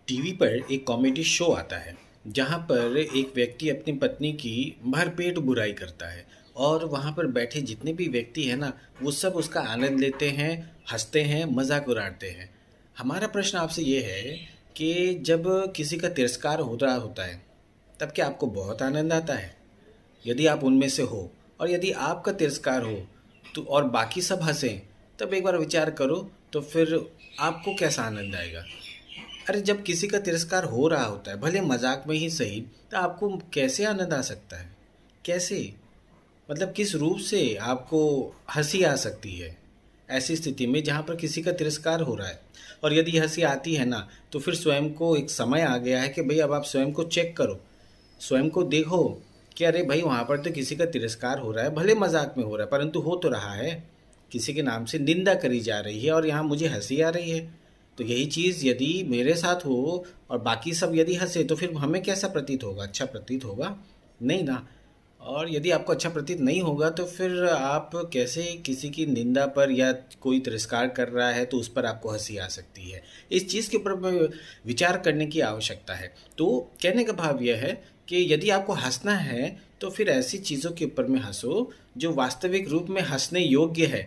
TV पर एक comedy show आता है जहाँ पर एक व्यक्ति अपनी पत्नी की भरपेट बुराई करता है और वहाँ पर बैठे जितने भी व्यक्ति हैं ना वो सब उसका आनंद लेते हैं, हंसते हैं, मजाक उड़ाते हैं। हमारा प्रश्न आपसे ये है कि जब किसी का तिरस्कार हो रहा होता है तब क्या आपको बहुत आनंद आता है? यदि आप उनमें से हो और यदि आपका तिरस्कार हो तो और बाकी सब हंसें, तब एक बार विचार करो तो फिर आपको कैसा आनंद आएगा? अरे जब किसी का तिरस्कार हो रहा होता है भले मजाक में ही सही, तो आपको कैसे आनंद आ सकता है? कैसे? मतलब किस रूप से आपको हंसी आ सकती है ऐसी स्थिति में जहाँ पर किसी का तिरस्कार हो रहा है? और यदि हंसी आती है ना तो फिर स्वयं को एक समय आ गया है कि भाई अब आप स्वयं को चेक करो, स्वयं को देखो कि अरे भाई वहाँ पर तो किसी का तिरस्कार हो रहा है, भले मजाक में हो रहा है परंतु हो तो रहा है, किसी के नाम से निंदा करी जा रही है और यहाँ मुझे हंसी आ रही है। तो यही चीज़ यदि मेरे साथ हो और बाकी सब यदि हंसे तो फिर हमें कैसा प्रतीत होगा? अच्छा प्रतीत होगा? नहीं ना। और यदि आपको अच्छा प्रतीत नहीं होगा तो फिर आप कैसे किसी की निंदा पर या कोई तिरस्कार कर रहा है तो उस पर आपको हंसी आ सकती है? इस चीज़ के ऊपर विचार करने की आवश्यकता है। तो कहने का भाव यह है कि यदि आपको हंसना है तो फिर ऐसी चीज़ों के ऊपर में हंसो जो वास्तविक रूप में हंसने योग्य है,